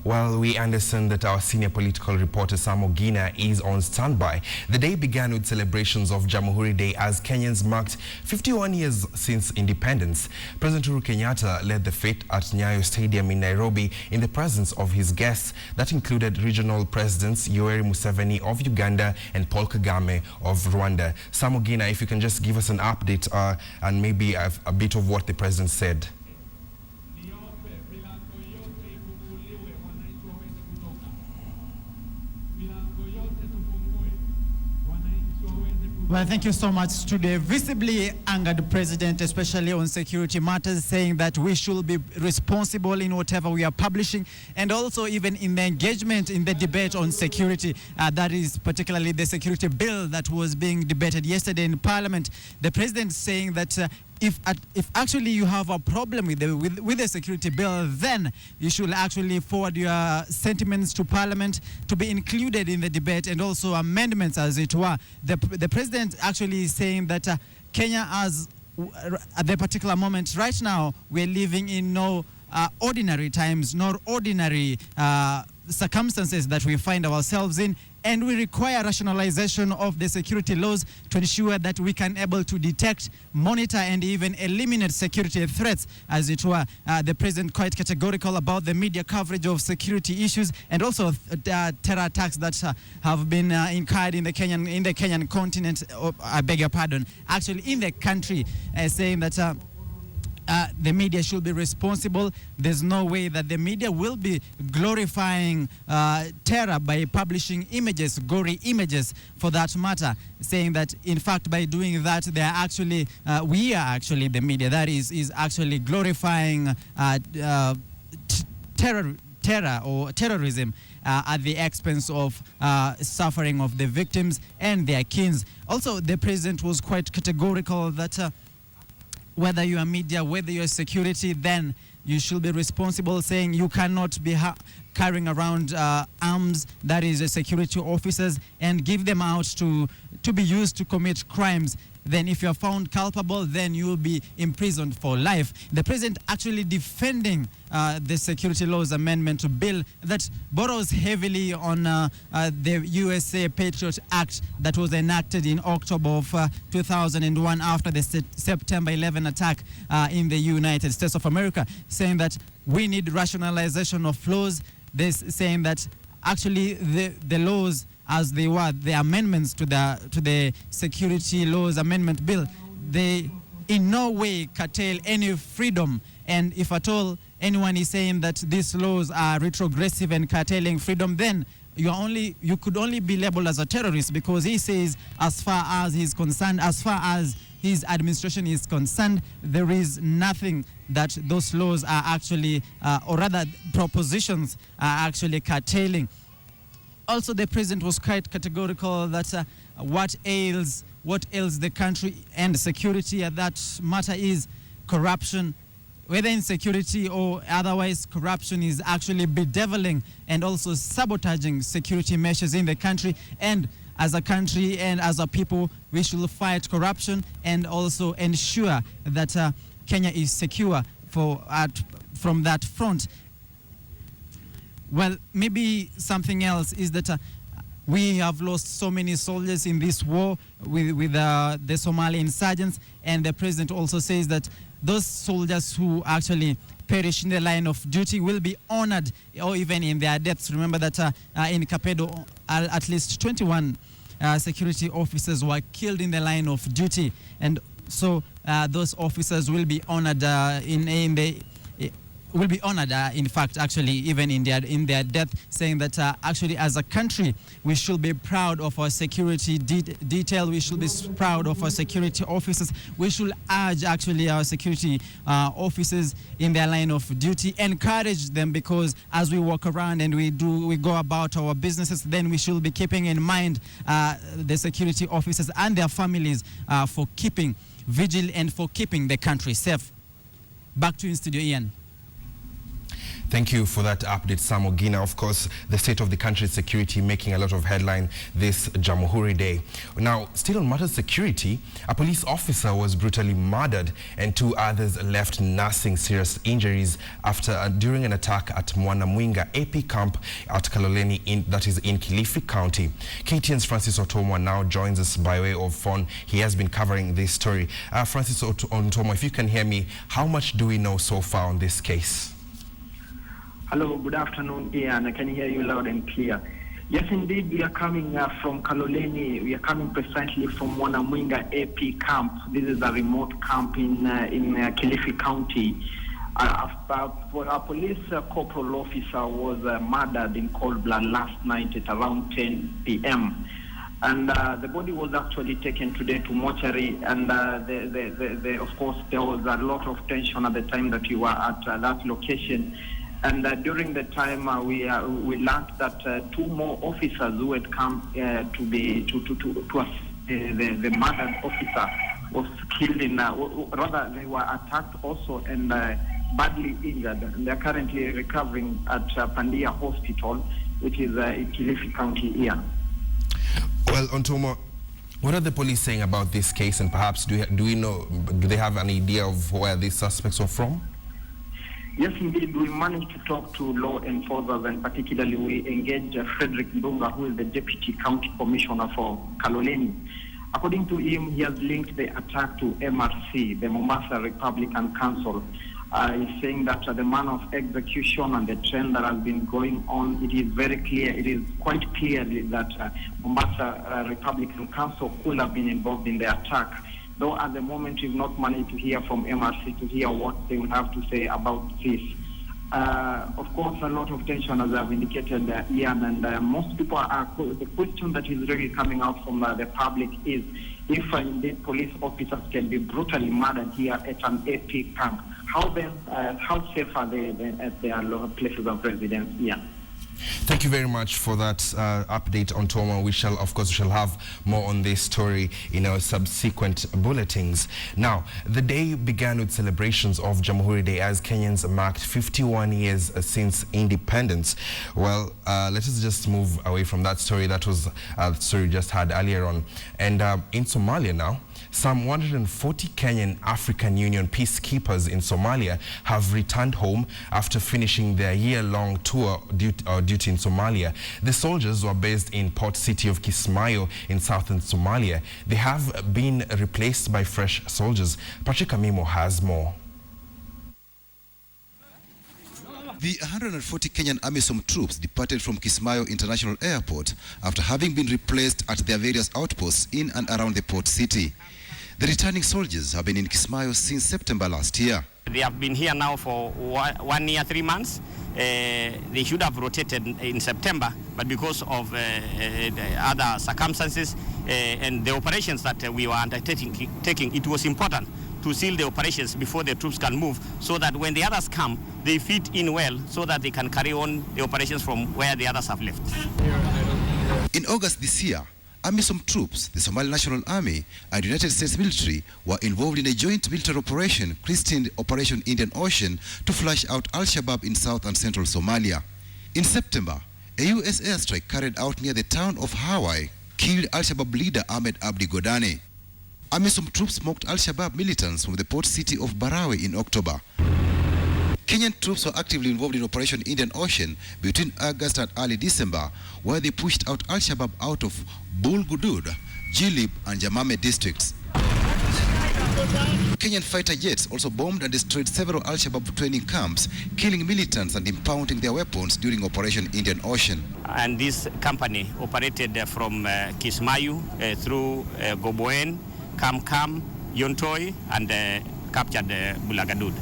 Well, we understand that our senior political reporter Sam Ogina is on standby. The day began with celebrations of Jamhuri Day as Kenyans marked 51 years since independence. President Uhuru Kenyatta led the fete at Nyayo Stadium in Nairobi in the presence of his guests that included regional presidents Yoweri Museveni of Uganda and Paul Kagame of Rwanda. Sam Ogina, if you can just give us an update and maybe a bit of what the president said. Well, thank you so much. Today, visibly angered president, especially on security matters, saying that we should be responsible in whatever we are publishing, and also even in the engagement in the debate on security. That is particularly the security bill that was being debated yesterday in Parliament. The president saying that if actually you have a problem with the security bill, then you should actually forward your sentiments to Parliament to be included in the debate, and also amendments, as it were. The president actually is saying that Kenya, as at the particular moment right now, we're living in no ordinary times, nor ordinary circumstances that we find ourselves in, and we require rationalization of the security laws to ensure that we can able to detect, monitor, and even eliminate security threats, as it were. The president quite categorical about the media coverage of security issues, and also terror attacks that have been incurred in the Kenyan continent. I beg your pardon, actually in the country, saying that the media should be responsible. There's no way that the media will be glorifying terror by publishing images, gory images for that matter, saying that in fact by doing that they are actually, we are actually the media that is actually glorifying terror or terrorism at the expense of suffering of the victims and their kins. Also, the president was quite categorical that whether you are media, whether you are security, then you should be responsible, saying you cannot be carrying around arms, that is security officers, and give them out to be used to commit crimes. Then if you are found culpable, then you will be imprisoned for life. The president actually defending the Security Laws Amendment Bill that borrows heavily on the USA Patriot Act that was enacted in October of 2001 after the September 11 attack in the United States of America, saying that we need rationalization of laws. This saying that actually the laws as they were, the amendments to the Security Laws Amendment Bill, they in no way curtail any freedom. And if at all anyone is saying that these laws are retrogressive and curtailing freedom, then you could only be labeled as a terrorist, because he says as far as he's concerned, as far as his administration is concerned, there is nothing that those laws are actually, or rather propositions are actually curtailing. Also, the president was quite categorical that what ails the country and security at that matter is corruption. Whether in security or otherwise, corruption is actually bedeviling and also sabotaging security measures in the country. And as a country and as a people, we should fight corruption and also ensure that Kenya is secure from that front. Well, maybe something else is that we have lost so many soldiers in this war with the Somali insurgents, and the president also says that those soldiers who actually perish in the line of duty will be honored, or even in their deaths. Remember that in Kapedo, at least 21 security officers were killed in the line of duty, and so those officers will be honored in fact, actually, even in their death, saying that actually, as a country, we should be proud of our security detail. We should be proud of our security officers. We should urge, actually, our security officers in their line of duty, encourage them, because as we walk around and we go about our businesses, then we should be keeping in mind the security officers and their families for keeping vigil and for keeping the country safe. Back to you in studio, Ian. Thank you for that update, Sam Ogina. Of course, the state of the country's security making a lot of headline this Jamhuri Day. Now, still on matters security, a police officer was brutally murdered and 2 others left nursing serious injuries after during an attack at Mwanamwinga AP camp at Kaloleni, that is in Kilifi County. KTN's Francis Otomwa now joins us by way of phone. He has been covering this story. Francis Otomwa, if you can hear me, how much do we know so far on this case? Hello, good afternoon, Ian. I can hear you loud and clear. Yes, indeed, we are coming from Kaloleni. We are coming precisely from Mwanamwinga AP camp. This is a remote camp in Kilifi County. A police corporal officer was murdered in cold blood last night at around 10 p.m. And the body was actually taken today to mortuary. And of course, there was a lot of tension at the time that we were at that location. And during the time, we learned that 2 more officers who had come the murdered officer was killed rather they were attacked also and badly injured. And they're currently recovering at Pandia Hospital, which is in Kilifi County here. Well, Ontomo, what are the police saying about this case, and perhaps do they have an idea of where these suspects were from? Yes, indeed, we managed to talk to law enforcers, and particularly we engaged Frederick Ndunga, who is the Deputy County Commissioner for Kaloleni. According to him, he has linked the attack to MRC, the Mombasa Republican Council. He's saying that the manner of execution and the trend that has been going on, it is very clear, it is quite clearly that Mombasa Republican Council could have been involved in the attack. Though at the moment we've not managed to hear from MRC to hear what they will have to say about this. Of course, a lot of tension, as I've indicated, Ian, and most people are. The question that is really coming out from the public is if indeed police officers can be brutally murdered here at an AP camp, how safe are they at their places of residence here? Thank you very much for that update on Toma. We shall have more on this story in our subsequent bulletins. Now, the day began with celebrations of Jamhuri Day as Kenyans marked 51 years since independence. Well, let us just move away from that story. That was the story we just had earlier on. And in Somalia now, some 140 Kenyan African Union peacekeepers in Somalia have returned home after finishing their year-long tour duty in Somalia. The soldiers were based in port city of Kismayo in southern Somalia. They have been replaced by fresh soldiers. Patrick Amimo has more. The 140 Kenyan Amisom troops departed from Kismayo International Airport after having been replaced at their various outposts in and around the port city. The returning soldiers have been in Kismayo since September last year. They have been here now for 1 year, 3 months. They should have rotated in September, but because of other circumstances and the operations that we were undertaking, it was important to seal the operations before the troops can move, so that when the others come, they fit in well, so that they can carry on the operations from where the others have left. In August this year, Amisom troops, the Somali National Army, and United States military were involved in a joint military operation christened Operation Indian Ocean to flush out Al-Shabaab in south and central Somalia. In September, a U.S. airstrike carried out near the town of Hawaii killed Al-Shabaab leader Ahmed Abdi Godane. Amisom troops mocked Al-Shabaab militants from the port city of Barawe in October. Kenyan troops were actively involved in Operation Indian Ocean between August and early December, where they pushed out Al-Shabaab out of Bulgudud, Jilib, and Jamame districts. Kenyan fighter jets also bombed and destroyed several Al-Shabaab training camps, killing militants and impounding their weapons during Operation Indian Ocean. And this company operated from Kismayu through Goboen, Kamkam, Yontoi, and captured Bulagadud.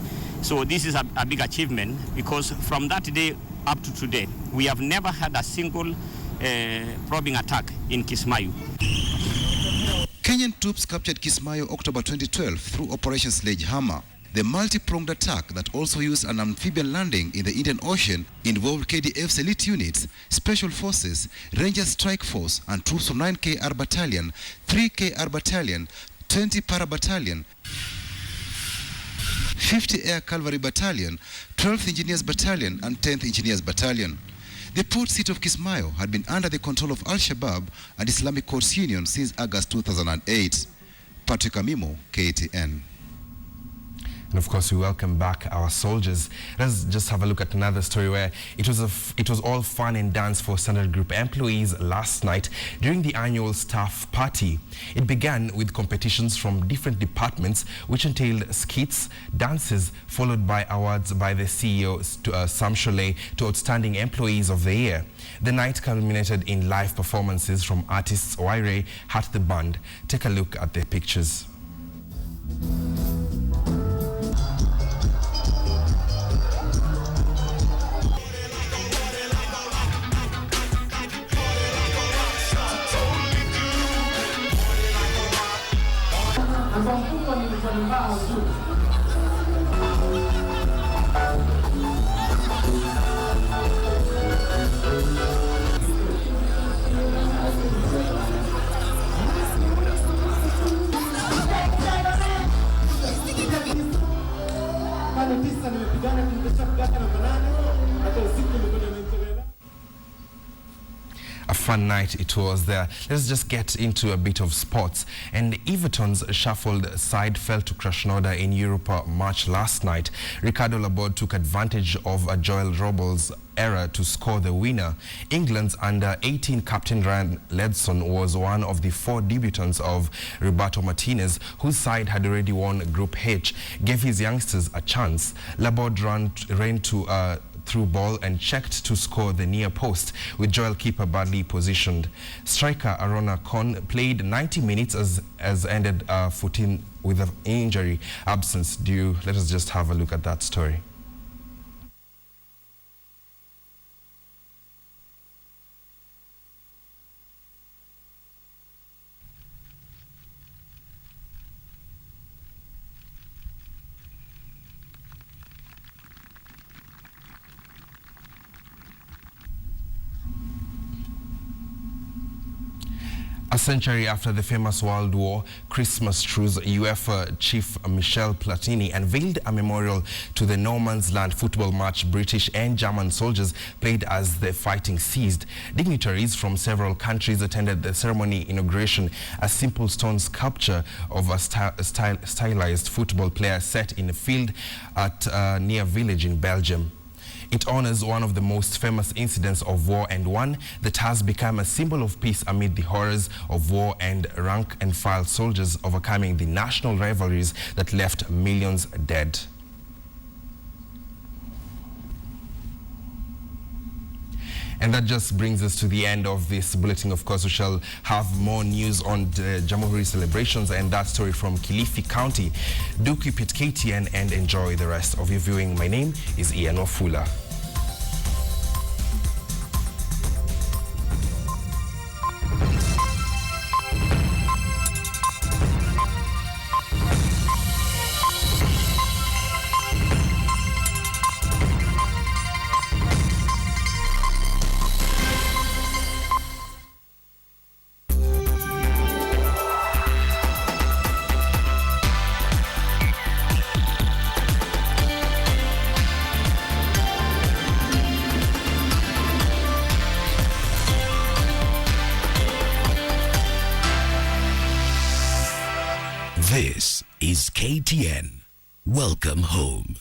So this is a big achievement, because from that day up to today, we have never had a single probing attack in Kismayu. Kenyan troops captured Kismayo October 2012 through Operation Sledgehammer. The multi-pronged attack that also used an amphibian landing in the Indian Ocean involved KDF's elite units, Special Forces, Ranger Strike Force, and troops from 9K R Battalion, 3K R Battalion, 20 Para Battalion, 50 Air Cavalry Battalion, 12th Engineers Battalion, and 10th Engineers Battalion. The port city of Kismayo had been under the control of Al-Shabaab and Islamic Courts Union since August 2008. Patrick Amimo, KTN. And of course, we welcome back our soldiers. Let's just have a look at another story where it was all fun and dance for Standard Group employees last night during the annual staff party. It began with competitions from different departments, which entailed skits, dances, followed by awards by the CEO, Sam Sholay, to Outstanding Employees of the Year. The night culminated in live performances from artists Waire, Hat the Band. Take a look at the pictures. A fun night it was there. Let's just get into a bit of sports. And Everton's shuffled side fell to Krasnodar in Europa match last night. Ricardo Laborde took advantage of a Joel Robles error to score the winner. England's under-18 captain Ryan Ledson was one of the 4 debutants of Roberto Martinez, whose side had already won Group H, gave his youngsters a chance. Laborde ran to through ball and checked to score the near post, with Joel keeper badly positioned. Striker Arona Kon played 90 minutes as ended 14 with an injury absence due. Let us just have a look at that story. A century after the famous World War Christmas truce, UEFA chief Michel Platini unveiled a memorial to the No Man's Land football match British and German soldiers played as the fighting ceased. Dignitaries from several countries attended the ceremony inauguration, a simple stone sculpture of a stylized football player set in a field at a near village in Belgium. It honors one of the most famous incidents of war and one that has become a symbol of peace amid the horrors of war and rank-and-file soldiers overcoming the national rivalries that left millions dead. And that just brings us to the end of this bulletin. Of course, we shall have more news on the Jamhuri celebrations and that story from Kilifi County. Do keep it KTN and enjoy the rest of your viewing. My name is Ian Wafula. This is KTN. Welcome home.